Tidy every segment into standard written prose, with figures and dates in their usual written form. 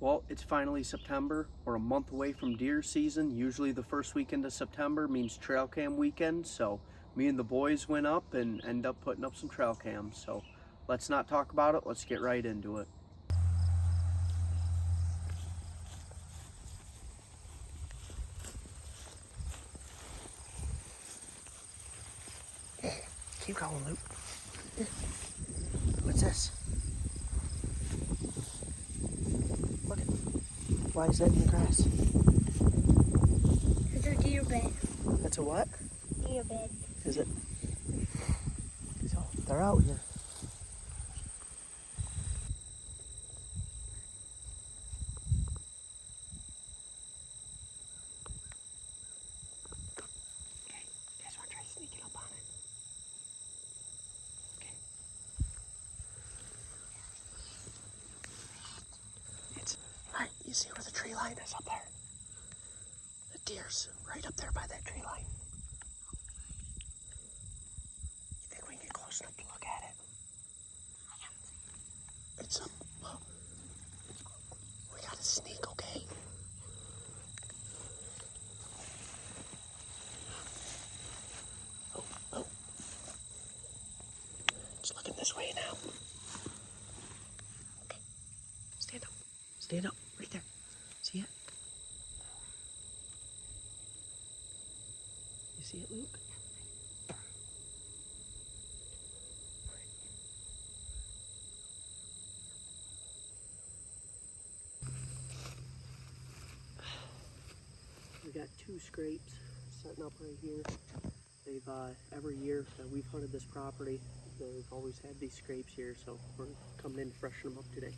Well, it's finally September. We're a month away from deer season. Usually the first weekend of September means trail cam weekend. So me and the boys went up and end up putting up some trail cams. So let's not talk about it. Let's get right into it. Keep going, Luke. What's this? Look at. Why is that in the grass? It's a deer bed. That's a what? Deer bed. Is it? So they're out here. Okay, you guys want to try sneaking up on it? Okay. It's right. You see where the tree line is up there? The deer's right up there by that tree line. You think we can get close enough to look at it? It's up. Oh. We gotta sneak, okay? Oh, oh. It's looking this way now. Okay. Stand up. Stand up. Right there. See it? You see it, Luke? We got two scrapes setting up right here. They've every year that we've hunted this property, they've always had these scrapes here, so we're coming in to freshen them up today.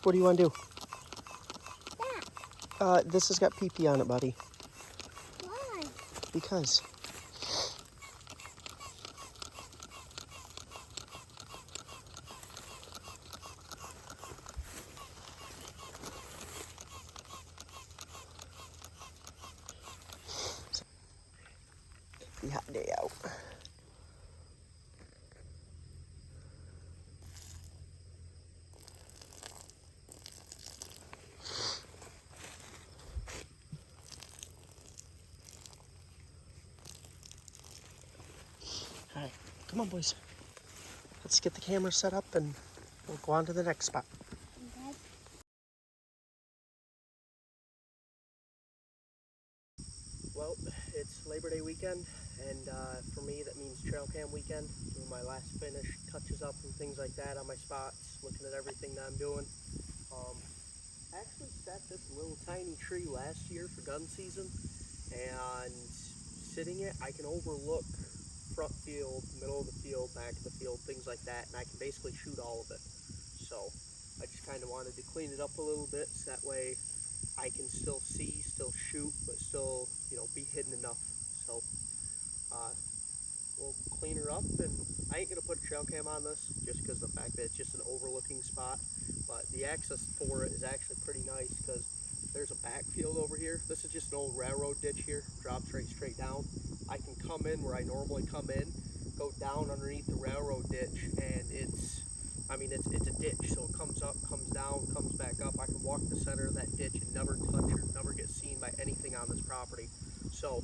What do you want to do? This has got PP on it, buddy. Why? Because. The hot day out. All right, come on, boys. Let's get the camera set up and we'll go on to the next spot. Okay. Well, it's Labor Day weekend, and for me that means trail cam weekend. Doing my last finish, touches up and things like that on my spots, looking at everything that I'm doing. I actually set this little tiny tree last year for gun season, and sitting it, I can overlook front field, middle of the field, back of the field, things like that, and I can basically shoot all of it. So I just kind of wanted to clean it up a little bit, so that way I can still see, still shoot, but still, be hidden enough. So we'll clean her up, and I ain't gonna put a trail cam on this just because of the fact that it's just an overlooking spot. But the access for it is actually pretty nice because there's a backfield over here. This is just an old railroad ditch here, drops right straight down. I can come in where I normally come in, go down underneath the railroad ditch, and it's a ditch, so it comes up, comes down, comes back up. I can walk the center of that ditch and never touch or never get seen by anything on this property. So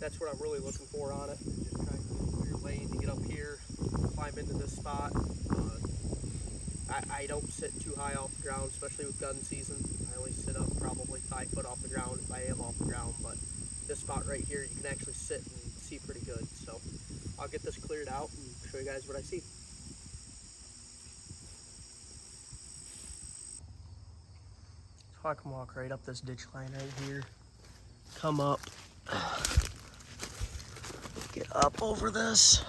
that's what I'm really looking for on it. Just trying to get a clear lane to get up here, climb into this spot. I don't sit too high off the ground, especially with gun season. I only sit up probably 5 foot off the ground if I am off the ground, but this spot right here, you can actually sit and see pretty good. So I'll get this cleared out and show you guys what I see. So I can walk right up this ditch line right here, come up, get up over this,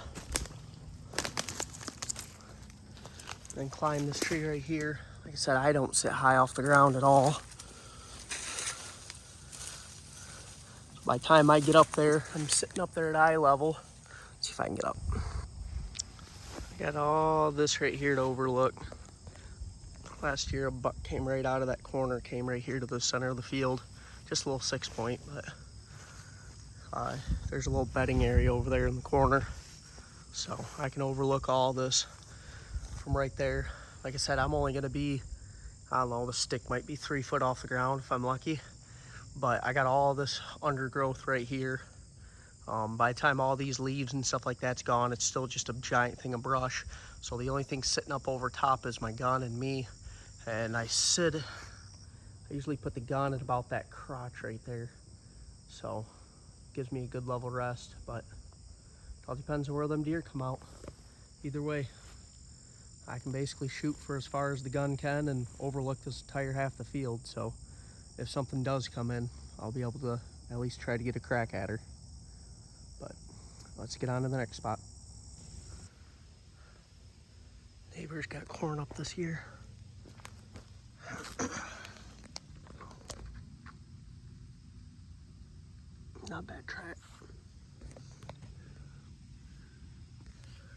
then climb this tree right here. Like I said, I don't sit high off the ground at all. By the time I get up there, I'm sitting up there at eye level. Let's see if I can get up. I got all this right here to overlook. Last year, a buck came right out of that corner, came right here to the center of the field. Just a little 6-point, but there's a little bedding area over there in the corner. So I can overlook all this from right there. Like I said, I'm only gonna be, I don't know, the stick might be 3 foot off the ground if I'm lucky. But I got all this undergrowth right here. By the time all these leaves and stuff like that's gone, it's still just a giant thing of brush. So the only thing sitting up over top is my gun and me. And I usually put the gun at about that crotch right there. So gives me a good level rest, but it all depends on where them deer come out. Either way, I can basically shoot for as far as the gun can and overlook this entire half the field. So if something does come in, I'll be able to at least try to get a crack at her. But let's get on to the next spot. Neighbors got corn up this year. Not bad track.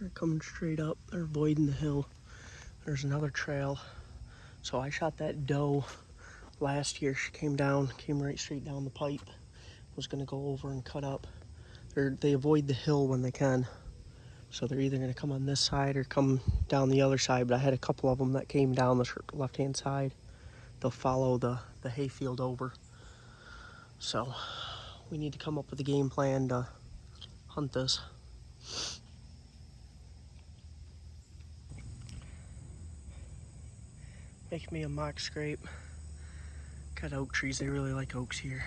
They're coming straight up. They're avoiding the hill. There's another trail. So I shot that doe last year. She came right straight down the pipe. Was gonna go over and cut up. They avoid the hill when they can. So they're either gonna come on this side or come down the other side. But I had a couple of them that came down the left-hand side. They'll follow the hayfield over. So we need to come up with a game plan to hunt this. Make me a mock scrape. Got oak trees, they really like oaks here.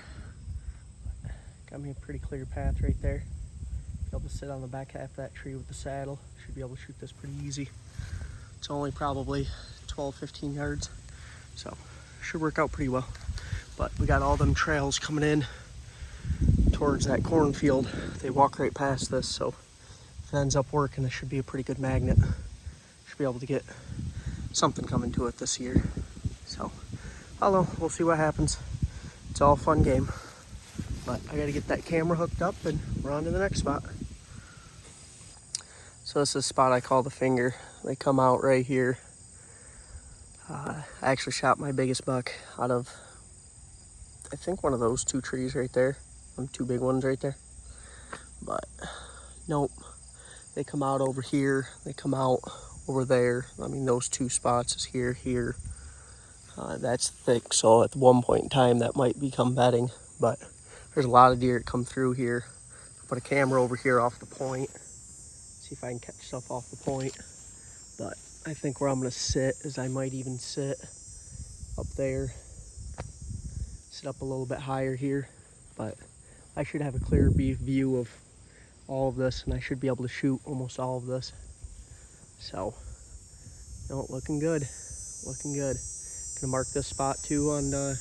Got me a pretty clear path right there. Be able to sit on the back half of that tree with the saddle. Should be able to shoot this pretty easy. It's only probably 12-15 yards, so should work out pretty well. But we got all them trails coming in towards that cornfield. They walk right past this, so if it ends up working, it should be a pretty good magnet. Should be able to get something coming to it this year. So, I don't know, we'll see what happens. It's all a fun game. But I gotta get that camera hooked up and we're on to the next spot. So this is a spot I call the finger. They come out right here. I actually shot my biggest buck out of, I think, one of those 2 trees right there. Them 2 big ones right there. But nope, they come out over here. They come out over there. I mean, those 2 spots is here. That's thick, so at one point in time that might become bedding. But there's a lot of deer that come through here. Put a camera over here off the point. See if I can catch stuff off the point. But I think where I'm gonna sit is I might even sit up there. Sit up a little bit higher here. But I should have a clear view of all of this, and I should be able to shoot almost all of this. So, no, looking good. Looking good. Gonna mark this spot too on the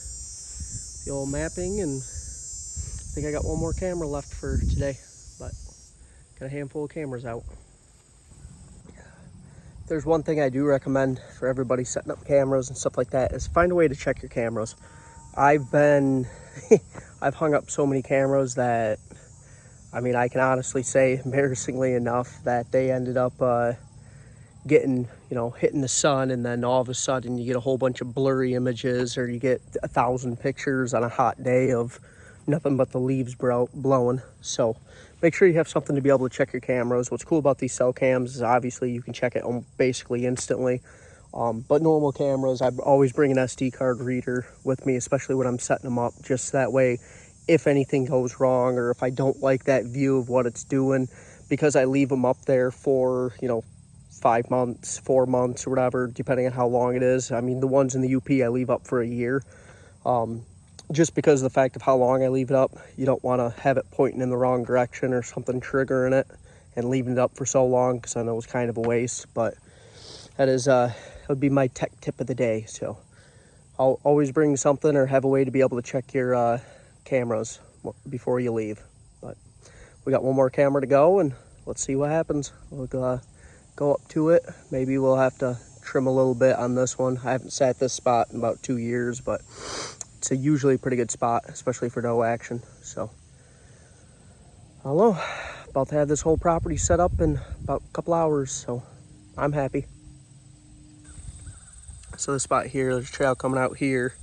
old mapping, and I think I got one more camera left for today, but got a handful of cameras out. There's one thing I do recommend for everybody setting up cameras and stuff like that is find a way to check your cameras. I've hung up so many cameras that, I mean, I can honestly say, embarrassingly enough, that they ended up getting, hitting the sun, and then all of a sudden you get a whole bunch of blurry images, or you get 1,000 pictures on a hot day of nothing but the leaves blowing. So make sure you have something to be able to check your cameras. What's cool about these cell cams is obviously you can check it basically instantly. But normal cameras, I always bring an SD card reader with me, especially when I'm setting them up, just that way if anything goes wrong, or if I don't like that view of what it's doing, because I leave them up there for, 5 months, 4 months, or whatever, depending on how long it is. I mean, the ones in the UP I leave up for a year. Just because of the fact of how long I leave it up. You don't want to have it pointing in the wrong direction or something triggering it and leaving it up for so long, because I know it's kind of a waste. But that would be my tech tip of the day. So I'll always bring something or have a way to be able to check your cameras before you leave. But we got one more camera to go, and let's see what happens. We'll go up to it. Maybe we'll have to trim a little bit on this one. I haven't sat this spot in about 2 years, but it's usually a pretty good spot, especially for doe action. So I don't know, about to have this whole property set up in about a couple hours, so I'm happy. So this spot here, there's a trail coming out here.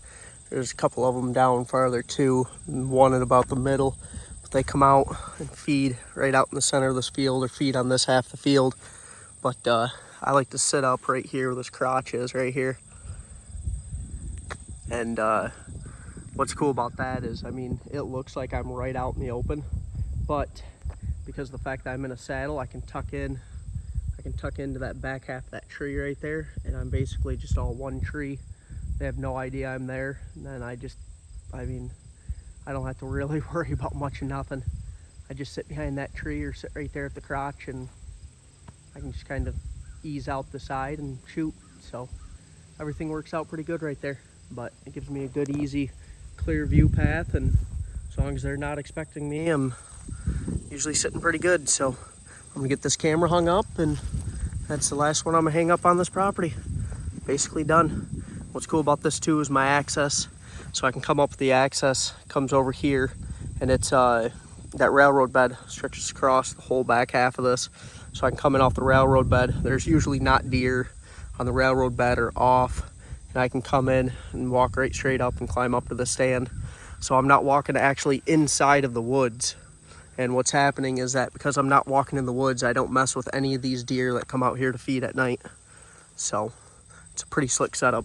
There's a couple of them down farther too, one at about the middle. But they come out and feed right out in the center of this field, or feed on this half of the field. But I like to sit up right here where this crotch is, right here. And what's cool about that is, I mean, it looks like I'm right out in the open, but because of the fact that I'm in a saddle, I can tuck into that back half of that tree right there, and I'm basically just all one tree. They have no idea I'm there, and then I don't have to really worry about much of nothing. I just sit behind that tree or sit right there at the crotch, and I can just kind of ease out the side and shoot. So everything works out pretty good right there, but it gives me a good, easy, clear view path, and as long as they're not expecting me, I'm usually sitting pretty good. So I'm gonna get this camera hung up, and that's the last one I'm gonna hang up on this property. Basically done. What's cool about this too is my access. So I can come up with the access, comes over here, and it's that railroad bed stretches across the whole back half of this. So I can come in off the railroad bed. There's usually not deer on the railroad bed or off, and I can come in and walk right straight up and climb up to the stand. So I'm not walking actually inside of the woods. And what's happening is that because I'm not walking in the woods, I don't mess with any of these deer that come out here to feed at night. So it's a pretty slick setup.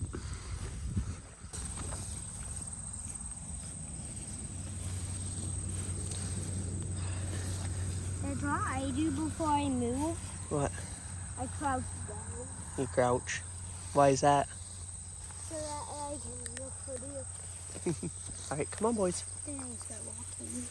That's what I do before I move. What? I crouch down You crouch. Why is that? so that I can look for deer. All right, come on, boys. Then I start walking.